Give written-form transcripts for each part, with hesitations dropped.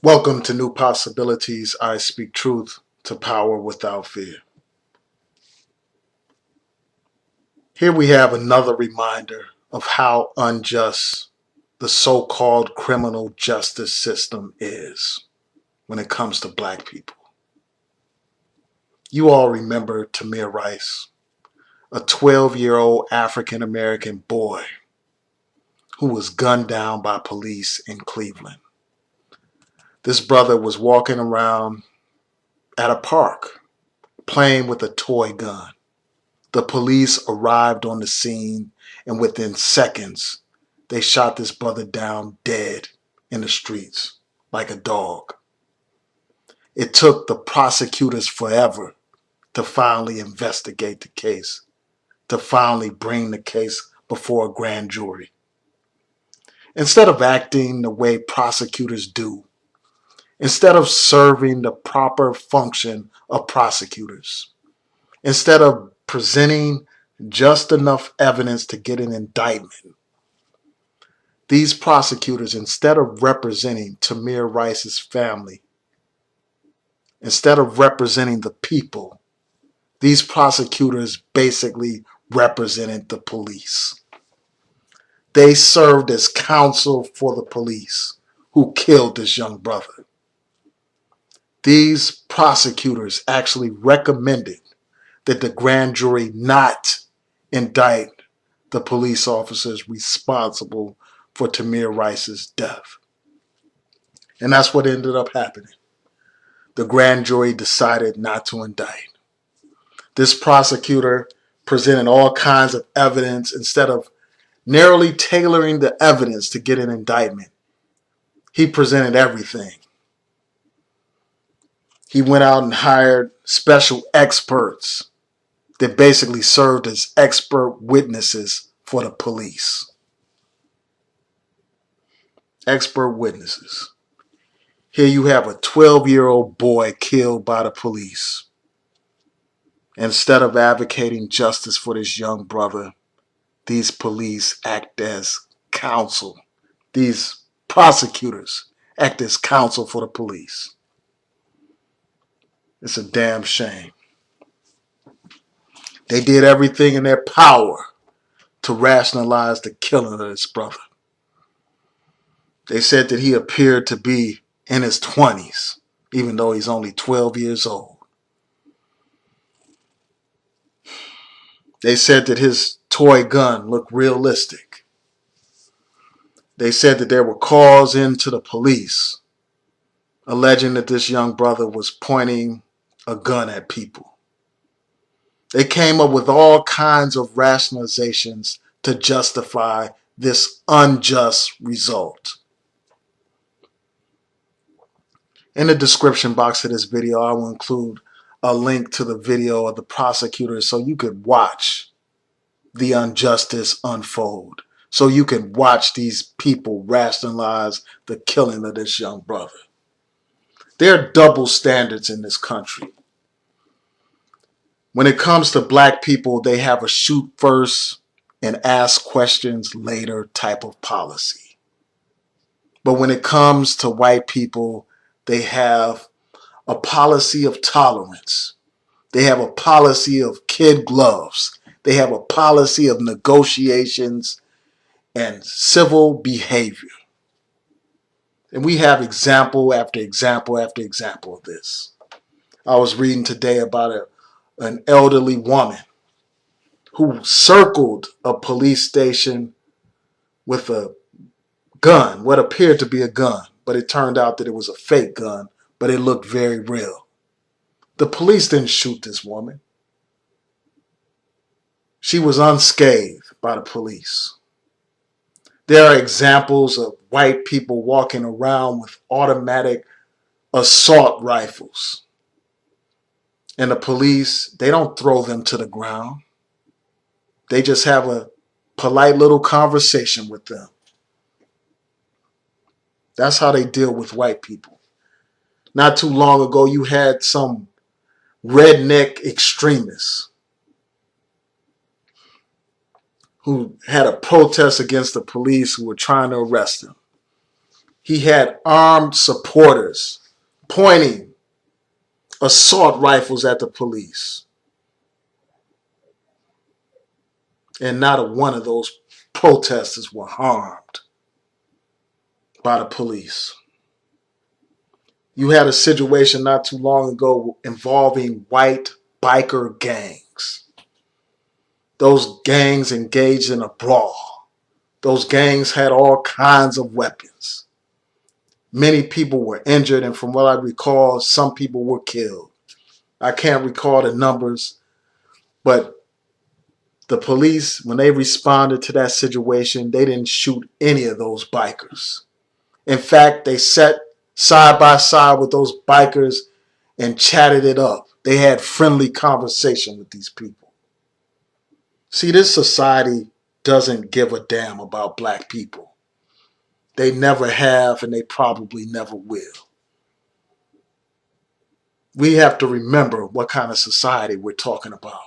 Welcome to New Possibilities. I speak truth to power without fear. Here we have another reminder of how unjust the so-called criminal justice system is when it comes to black people. You all remember Tamir Rice, a 12-year-old African-American boy who was gunned down by police in Cleveland. This brother was walking around at a park playing with a toy gun. The police arrived on the scene, and within seconds, they shot this brother down dead in the streets like a dog. It took the prosecutors forever to finally investigate the case, to finally bring the case before a grand jury. Instead of acting the way prosecutors do, instead of serving the proper function of prosecutors, instead of presenting just enough evidence to get an indictment, these prosecutors, instead of representing Tamir Rice's family, instead of representing the people, these prosecutors basically represented the police. They served as counsel for the police who killed this young brother. These prosecutors actually recommended that the grand jury not indict the police officers responsible for Tamir Rice's death. And that's what ended up happening. The grand jury decided not to indict. This prosecutor presented all kinds of evidence instead of narrowly tailoring the evidence to get an indictment. He presented everything. He went out and hired special experts that basically served as expert witnesses for the police. Expert witnesses. Here you have a 12-year-old boy killed by the police. Instead of advocating justice for this young brother, these police act as counsel. These prosecutors act as counsel for the police. It's a damn shame. They did everything in their power to rationalize the killing of this brother. They said that he appeared to be in his 20s, even though he's only 12 years old. They said that his toy gun looked realistic. They said that there were calls into the police alleging that this young brother was pointing a gun at people. They came up with all kinds of rationalizations to justify this unjust result. In the description box of this video, I will include a link to the video of the prosecutor so you could watch the injustice unfold. So you can watch these people rationalize the killing of this young brother. There are double standards in this country. When it comes to black people, they have a shoot first and ask questions later type of policy. But when it comes to white people, they have a policy of tolerance. They have a policy of kid gloves. They have a policy of negotiations and civil behavior. And we have example after example after example of this. I was reading today about an elderly woman who circled a police station with a gun, what appeared to be a gun, but it turned out that it was a fake gun, but it looked very real. The police didn't shoot this woman. She was unscathed by the police. There are examples of white people walking around with automatic assault rifles. And the police, they don't throw them to the ground. They just have a polite little conversation with them. That's how they deal with white people. Not too long ago, you had some redneck extremists who had a protest against the police who were trying to arrest him. He had armed supporters pointing assault rifles at the police. And not a one of those protesters were harmed by the police. You had a situation not too long ago involving white biker gangs. Those gangs engaged in a brawl. Those gangs had all kinds of weapons. Many people were injured, and from what I recall, some people were killed. I can't recall the numbers, but the police, when they responded to that situation, they didn't shoot any of those bikers. In fact, they sat side by side with those bikers and chatted it up. They had friendly conversation with these people. See, this society doesn't give a damn about black people. They never have, and they probably never will. We have to remember what kind of society we're talking about.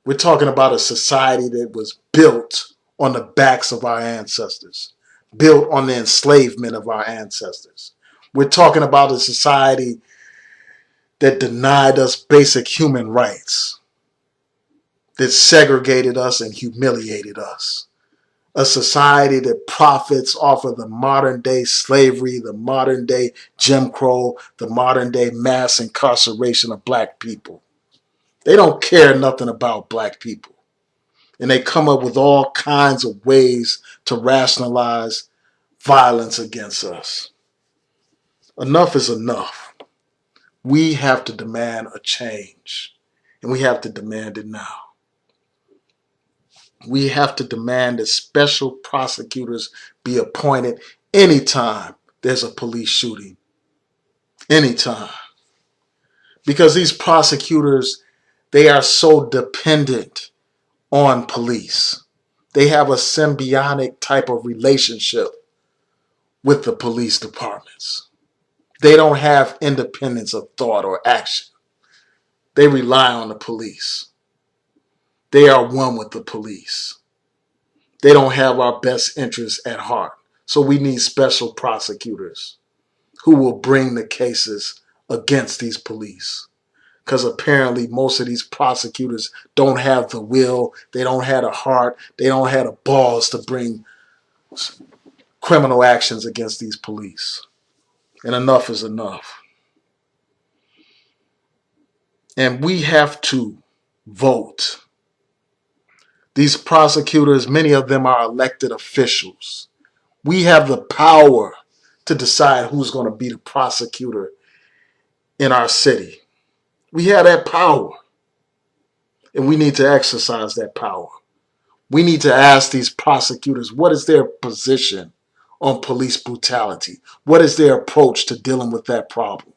We're talking about a society that was built on the backs of our ancestors, built on the enslavement of our ancestors. We're talking about a society that denied us basic human rights, that segregated us and humiliated us. A society that profits off of the modern day slavery, the modern day Jim Crow, the modern day mass incarceration of black people. They don't care nothing about black people. And they come up with all kinds of ways to rationalize violence against us. Enough is enough. We have to demand a change. And we have to demand it now. We have to demand that special prosecutors be appointed anytime there's a police shooting. Anytime. Because these prosecutors, they are so dependent on police. They have a symbiotic type of relationship with the police departments. They don't have independence of thought or action. They rely on the police. They are one with the police. They don't have our best interests at heart. So we need special prosecutors who will bring the cases against these police. Because apparently most of these prosecutors don't have the will, they don't have the heart, they don't have the balls to bring criminal actions against these police. And enough is enough. And we have to vote. These prosecutors, many of them are elected officials. We have the power to decide who's going to be the prosecutor in our city. We have that power. And we need to exercise that power. We need to ask these prosecutors, what is their position on police brutality? What is their approach to dealing with that problem?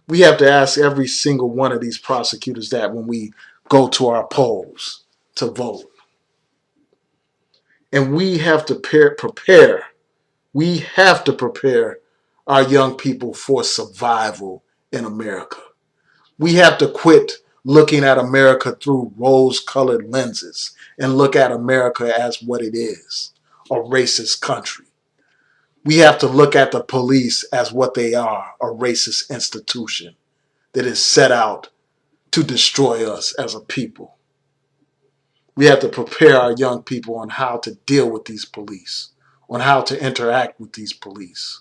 We have to ask every single one of these prosecutors that when we go to our polls to vote. And we have to prepare. We have to prepare our young people for survival in America. We have to quit looking at America through rose-colored lenses and look at America as what it is, a racist country. We have to look at the police as what they are, a racist institution that is set out to destroy us as a people. We have to prepare our young people on how to deal with these police, on how to interact with these police.